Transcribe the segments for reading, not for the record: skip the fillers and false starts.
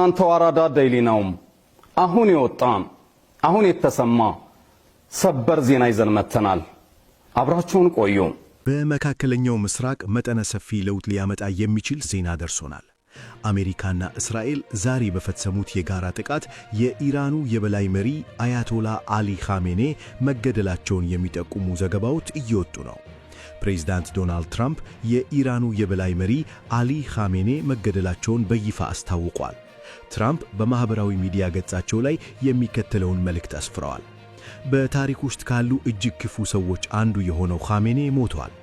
የእናንተው አራዳ ዴይሊ ነው። አሁን የወጣን አሁን የተሰማ ሰበር ዜና ይዘን መጥተናል። አብራችሁን ቆዩ። በመካከለኛው ምስራቅ መጠነ ሰፊ ለውጥ ሊያመጣ የሚችል ዜና ደርሶናል። አሜሪካና እስራኤል ዛሬ በፈጸሙት የጋራ ጥቃት የኢራኑ የበላይ መሪ አያቶላ አሊ ኻሜኔ መገደላቸውን የሚጠቁሙ ዘገባዎች እየወጡ ነው። ፕሬዝዳንት ዶናልድ ትራምፕ የኢራኑ የበላይ መሪ አሊ ኻሜኔ መገደላቸውን በይፋ አስታውቋል። ትራምፕ በማህበራዊ ሚዲያ ገጻቸው ላይ የሚከተለውን መልእክት አስፍረዋል። በታሪክ ውስጥ ካሉ እጅግ ክፉ ሰዎች አንዱ የሆነው ኻሜኔ ሞቷል።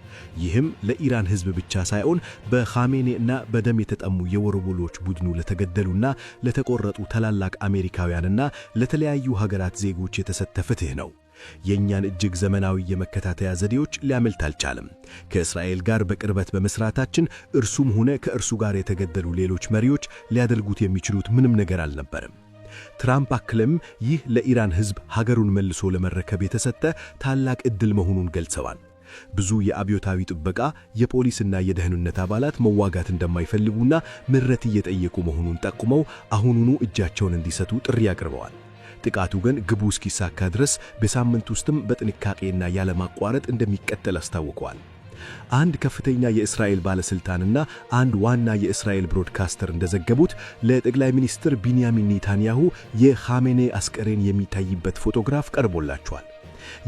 ይህም ለኢራን ሕዝብ ብቻ ሳይሆን በኻሜኔ እና በደም የተጠሙ የወሮበሎች ቡድኑ ለተገደሉና ለተቆረጡ ታላላቅ አሜሪካውያንና ለተለያዩ ሀገራት ዜጎች የተሰጠ ፍትህ ነው። የኛን እጅግ ዘመናዊ የመከታተያ ዘዴዎች ሊያመልጥ አልቻለም። ከእስራኤል ጋር በቅርበት በመስራታችን እርሱም ሆነ ከእርሱ ጋር የተገደሉ ሌሎች መሪዎች ሊያደርጉት የሚችሉት ምንም ነገር አልነበረም። ትራምፕ አክለም ይህ ለኢራን ሕዝብ ሀገሩን መልሶ ለመረከብ የተሰጠ ታላቅ ዕድል መሆኑን ገልጸዋል። ብዙ የአብዮታዊ ጥበቃ የፖሊስና የደህንነት አባላት መዋጋት እንደማይፈልጉና ምሕረት እየጠየቁ መሆኑን ጠቁመው አሁኑኑ እጃቸውን እንዲሰጡ ጥሪ አቅርበዋል። ጥቃቱ ግን ግቡ እስኪሳካ ድረስ በሳምንት ውስጥም በጥንቃቄና ያለማቋረጥ እንደሚቀጥል አስታውቀዋል። አንድ ከፍተኛ የእስራኤል ባለስልጣንና አንድ ዋና የእስራኤል ብሮድካስተር እንደዘገቡት ለጠቅላይ ሚኒስትር ቢንያሚን ኔታንያሁ የኻሜኔ አስከሬን የሚታይበት ፎቶግራፍ ቀርቦላቸዋል።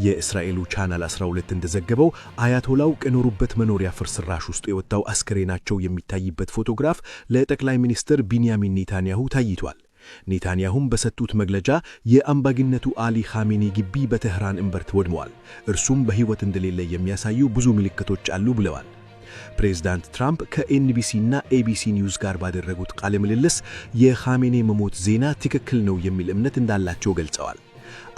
የእስራኤሉ ቻናል 12 እንደዘገበው አያቶላው ከኖሩበት መኖሪያ ፍርስራሽ ውስጥ የወጣው አስከሬናቸው የሚታይበት ፎቶግራፍ ለጠቅላይ ሚኒስትር ቢንያሚን ኔታንያሁ ታይቷል። ኔታንያሁም በሰጡት መግለጫ የአምባገነቱ አሊ ኻሜኔ ግቢ በቴህራን እምብርት ወድሟል፣ እርሱም በሕይወት እንደሌለ የሚያሳዩ ብዙ ምልክቶች አሉ ብለዋል። ፕሬዝዳንት ትራምፕ ከኤንቢሲ እና ኤቢሲ ኒውስ ጋር ባደረጉት ቃለ ምልልስ የኻሜኔ መሞት ዜና ትክክል ነው የሚል እምነት እንዳላቸው ገልጸዋል።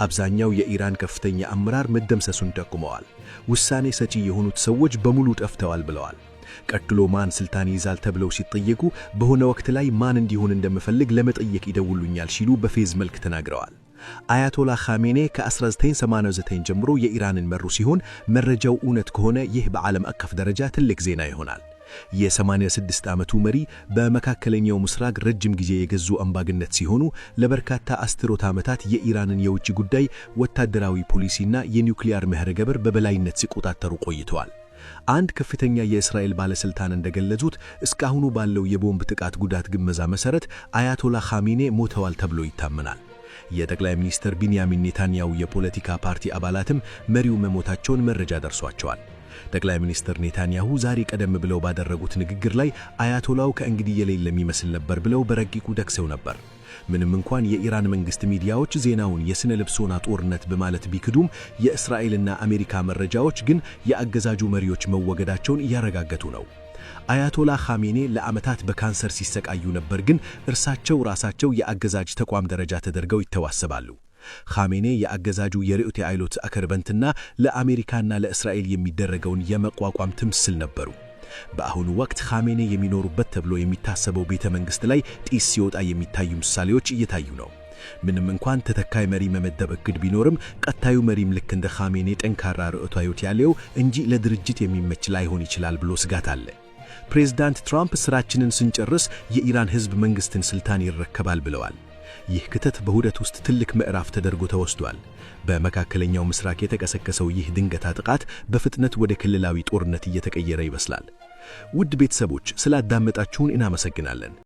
አብዛኛው የኢራን ከፍተኛ አመራር መደምሰሱን ጠቁመዋል። ውሳኔ ሰጪ የሆኑት ሰዎች በሙሉ ጠፍተዋል ብለዋል። ቀጥሎ ማን ስልጣን ይዛል ተብለው ሲጠየቁ በሆነ ወቅት ላይ ማን እንዲሆን እንደምፈልግ ለመጠየቅ ይደውሉኛል ሲሉ በፌዝ መልክ ተናግረዋል። አያቶላ ኻሜኔ ከ1989 ጀምሮ የኢራንን መሩ ሲሆን መረጃው እውነት ከሆነ ይህ በዓለም አቀፍ ደረጃ ትልቅ ዜና ይሆናል። የ86 ዓመቱ መሪ በመካከለኛው ምስራቅ ረጅም ጊዜ የገዙ አምባገነን ሲሆኑ ለበርካታ አስርት ዓመታት የኢራንን የውጭ ጉዳይ፣ ወታደራዊ ፖሊሲና የኒውክሊየር መርሃ ግብር በበላይነት ሲቆጣጠሩ ቆይተዋል። አንድ ከፍተኛ የእስራኤል ባለስልጣን እንደገለጹት እስካሁኑ ባለው የቦምብ ጥቃት ጉዳት ግምገማ መሰረት አያቶላ ኻሜኔ ሞተዋል ተብሎ ይታመናል። የጠቅላይ ሚኒስትር ቢንያሚን ኔታንያሁ የፖለቲካ ፓርቲ አባላትም መሪው መሞታቸውን መረጃ ደርሷቸዋል። ጠቅላይ ሚኒስትር ኔታንያሁ ዛሬ ቀደም ብለው ባደረጉት ንግግር ላይ አያቶላው ከእንግዲህ የሌለ የሚመስል ነበር ብለው በረቂቁ ደክሰው ነበር። ምንም እንኳን የኢራን መንግስት ሚዲያዎች ዜናውን የስነ ልብሶና ጦርነት በማለት ቢክዱም የእስራኤልና አሜሪካ መረጃዎች ግን የአገዛጁ መሪዎች መወገዳቸውን እያረጋገጡ ነው። አያቶላ ኻሜኔ ለዓመታት በካንሰር ሲሰቃዩ ነበር፣ ግን እርሳቸው ራሳቸው የአገዛጅ ተቋም ደረጃ ተደርገው ይተዋሰባሉ። ኻሜኔ የአገዛጁ የርዕዮተ ዓለምት አከርበንትና ለአሜሪካና ለእስራኤል የሚደረገውን የመቋቋም ትምስል ነበሩ። በአሁኑ ወቅት ኻሜኔ የሚኖሩበት ተብሎ የሚታሰበው ቤተ መንግሥት ላይ ጢስ ሲወጣ የሚታዩ ምሳሌዎች እየታዩ ነው። ምንም እንኳን ተተካይ መሪ መመደብ እቅድ ቢኖርም ቀጣዩ መሪም ልክ እንደ ኻሜኔ ጠንካራ ርዕዮተ ዓለም ያለው እንጂ ለድርጅት የሚመች ላይሆን ይችላል ብሎ ስጋት አለ። ፕሬዝዳንት ትራምፕ ስራችንን ስንጨርስ የኢራን ሕዝብ መንግስትን ስልጣን ይረከባል ብለዋል። ይህ ክተት በሁደት ውስጥ ትልቅ ምዕራፍ ተደርጎ ተወስዷል። በመካከለኛው ምስራቅ የተቀሰቀሰው ይህ ድንገታ ጥቃት በፍጥነት ወደ ክልላዊ ጦርነት እየተቀየረ ይመስላል። ውድ ቤተሰቦች ስላዳመጣችሁን እናመሰግናለን።